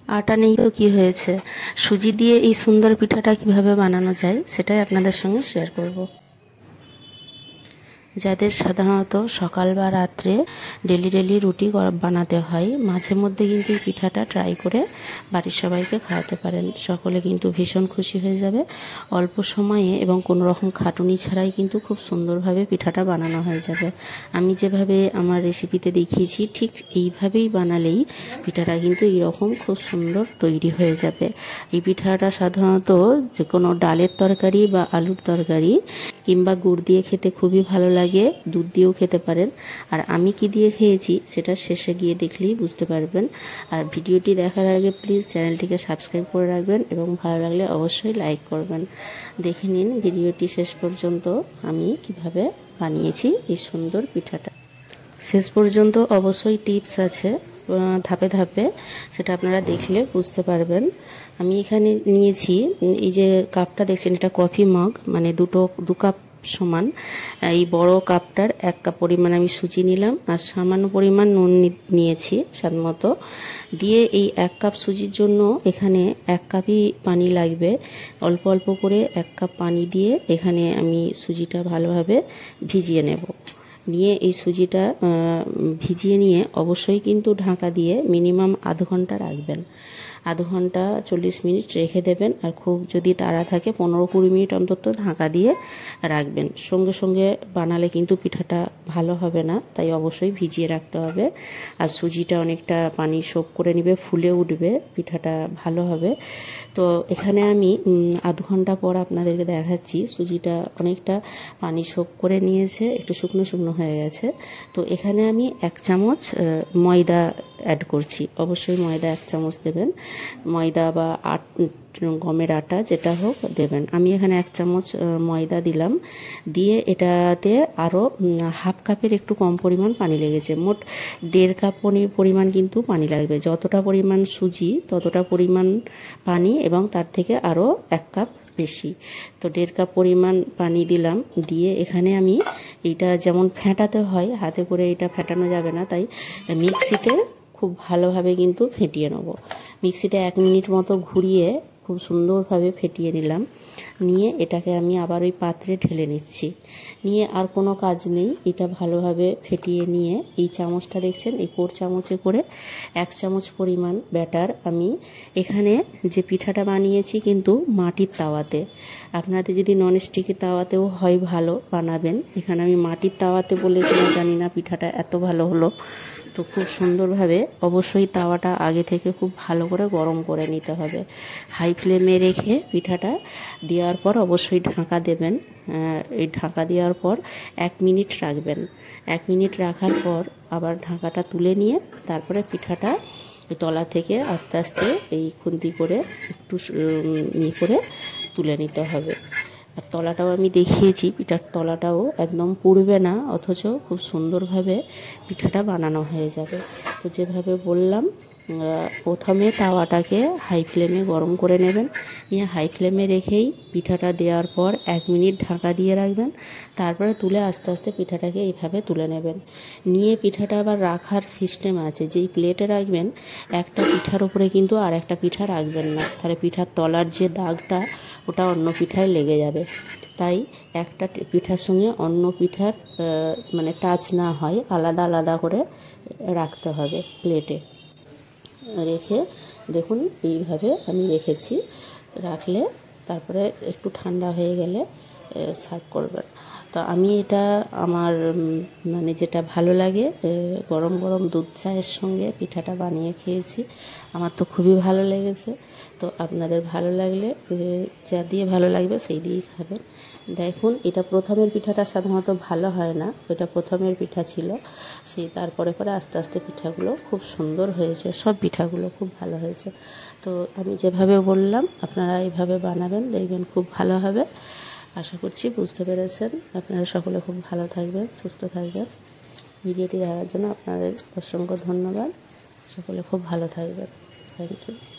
আটা নেই তো কি হয়েছে, সুজি দিয়ে এই সুন্দর পিঠাটা কিভাবে বানানো যায় সেটাই আপনাদের সঙ্গে শেয়ার করব। যাদের সাধারণত সকাল বা রাত্রে ডেলি রুটি বানাতে হয়, মাঝে মধ্যে কিন্তু এই পিঠাটা ট্রাই করে বাড়ির সবাইকে খাওয়াতে পারেন। সকলে কিন্তু ভীষণ খুশি হয়ে যাবে। অল্প সময়ে এবং কোনো রকম খাটুনি ছাড়াই কিন্তু খুব সুন্দরভাবে পিঠাটা বানানো হয়ে যাবে। আমি যেভাবে আমার রেসিপিতে দেখিয়েছি ঠিক এইভাবেই বানালেই পিঠাটা কিন্তু এইরকম খুব সুন্দর তৈরি হয়ে যাবে। এই পিঠাটা সাধারণত যে কোনো ডালের তরকারি বা আলুর তরকারি কিংবা গুড় দিয়ে খেতে খুবই ভালো লাগে, দুধ দিয়েও খেতে পারেন। আর আমি কি দিয়ে খেয়েছি সেটা শেষে গিয়ে দেখলেই বুঝতে পারবেন। আর ভিডিওটি দেখার আগে প্লিজ চ্যানেলটিকে সাবস্ক্রাইব করে রাখবেন এবং ভালো লাগলে অবশ্যই লাইক করবেন। দেখে নিন ভিডিওটি শেষ পর্যন্ত আমি কিভাবে বানিয়েছি এই সুন্দর পিঠাটা। শেষ পর্যন্ত অবশ্যই টিপস আছে ধাপে ধাপে, সেটা আপনারা দেখলে বুঝতে পারবেন। আমি এখানে নিয়েছি এই যে কাপটা দেখছেন, এটা কফি মগ, মানে দু কাপ সমান। এই বড় কাপটার 1 কাপ পরিমাণ আমি সুজি নিলাম আর সামান্য পরিমাণ নুন নিয়েছি স্বাদ মতো। দিয়ে এই 1 কাপ সুজির জন্য এখানে 1 কাপই পানি লাগবে। অল্প অল্প করে 1 কাপ পানি দিয়ে এখানে আমি সুজিটা ভালোভাবে ভিজিয়ে নেব। নিয়ে এই সুজিটা ভিজিয়ে নিয়ে অবশ্যই কিন্তু ঢাকা দিয়ে মিনিমাম আধ ঘন্টা রাখবেন। আধ ঘন্টা 40 মিনিট রেখে দেবেন। আর খুব যদি তাড়া থাকে 15-20 মিনিট অন্তত ঢাকা দিয়ে রাখবেন। সঙ্গে সঙ্গে বানালে কিন্তু পিঠাটা ভালো হবে না, তাই অবশ্যই ভিজিয়ে রাখতে হবে। আর সুজিটা অনেকটা পানি সোক করে নেবে, ফুলে উঠবে, পিঠাটা ভালো হবে। তো এখানে আমি আধ ঘন্টা পর আপনাদেরকে দেখাচ্ছি সুজিটা অনেকটা পানি সোক করে নিয়েছে, একটু শুকনো শুকনো হয়ে গেছে। তো এখানে আমি 1 চামচ ময়দা অ্যাড করছি। অবশ্যই ময়দা 1 চামচ দেবেন, ময়দা বা গমের আটা যেটা হোক দেবেন। আমি এখানে 1 চামচ ময়দা দিলাম। দিয়ে এটাতে আরও হাফ কাপের একটু কম পরিমাণ পানি লেগেছে। মোট 1.5 কাপ পরিমাণ কিন্তু পানি লাগবে। যতটা পরিমাণ সুজি ততটা পরিমাণ পানি এবং তার থেকে আরও 1 কাপ বেশি। তো 1.5 কাপ পরিমাণ পানি দিলাম। দিয়ে এখানে আমি এটা যেমন ফেটাতে হয়, হাতে করে এটা ফেটানো যাবে না, তাই মিক্সিতে খুব ভালোভাবে কিন্তু ফেটিয়ে নেব। মিক্সিতে 1 মিনিট মতো ঘুরিয়ে খুব সুন্দরভাবে ফেটিয়ে নিলাম। নিয়ে এটাকে আমি আবার ওই পাত্রে ঢেলে নিচ্ছি। নিয়ে আর কোনো কাজ নেই, এটা ভালোভাবে ফেটিয়ে নিয়ে এই চামচটা দেখছেন, এই কোর চামচে করে 1 চামচ পরিমাণ ব্যাটার আমি এখানে যে পিঠাটা বানিয়েছি কিন্তু মাটির তাওয়াতে। আপনাদের যদি ননস্টিকের তাওয়াতেও হয় ভালো বানাবেন। এখানে আমি মাটির তাওয়াতে বলে কিনা জানি না পিঠাটা এত ভালো হলো। তো খুব সুন্দরভাবে অবশ্যই তাওয়াটা আগে থেকে খুব ভালো করে গরম করে নিতে হবে। হাই ফ্লেমে রেখে পিঠাটা দেওয়ার পর অবশ্যই ঢাকা দেবেন। এই ঢাকা দেওয়ার পর 1 মিনিট রাখবেন। 1 মিনিট রাখার পর আবার ঢাকাটা তুলে নিয়ে তারপরে পিঠাটা তলা থেকে আস্তে আস্তে এই খুন্তি করে একটু করে তুলে নিতে হবে। আর তলাটাও আমি দেখিয়েছি, পিঠার তলাটাও একদম পুড়বে না, অথচ খুব সুন্দরভাবে পিঠাটা বানানো হয়ে যাবে। তো যেভাবে বললাম, প্রথমে তাওয়াটাকে হাই ফ্লেমে গরম করে নেবেন। নিয়ে হাই ফ্লেমে রেখেই পিঠাটা দেওয়ার পর 1 মিনিট ঢাকা দিয়ে রাখবেন। তারপরে তুলে আস্তে আস্তে পিঠাটাকে এইভাবে তুলে নেবেন। নিয়ে পিঠাটা আবার রাখার সিস্টেম আছে, যেই প্লেটে রাখবেন একটা পিঠার উপরে কিন্তু আর একটা পিঠা রাখবেন না, তাহলে পিঠার তলার যে দাগটা ওটা অন্য পিঠায় লেগে যাবে। তাই একটা পিঠার সঙ্গে অন্য পিঠার মানে টাচ না হয় আলাদা আলাদা করে রাখতে হবে প্লেটে। রেখে দেখুন এইভাবে আমি রেখেছি। রাখলে তারপরে একটু ঠান্ডা হয়ে গেলে সার্ভ করবেন। তো আমি এটা আমার মানে যেটা ভালো লাগে, গরম গরম দুধ চায়ের সঙ্গে পিঠাটা বানিয়ে খেয়েছি। আমার তো খুবই ভালো লেগেছে। তো আপনাদের ভালো লাগলে যা দিয়ে ভালো লাগবে সেই দিয়েই খাবেন। দেখুন এটা প্রথমের পিঠাটা সাধারণত ভালো হয় না, এটা প্রথমের পিঠা ছিল। সেই তারপরে পরে আস্তে আস্তে পিঠাগুলো খুব সুন্দর হয়েছে, সব পিঠাগুলো খুব ভালো হয়েছে। তো আমি যেভাবে বললাম আপনারা এইভাবে বানাবেন, দেখবেন খুব ভালো হবে। আশা করছি বুঝতে পেরেছেন। আপনারা সকলে খুব ভালো থাকবেন, সুস্থ থাকবেন। ভিডিওটি দেখার জন্য আপনাদের অসংখ্য ধন্যবাদ। সকলে খুব ভালো থাকবেন। Thank you.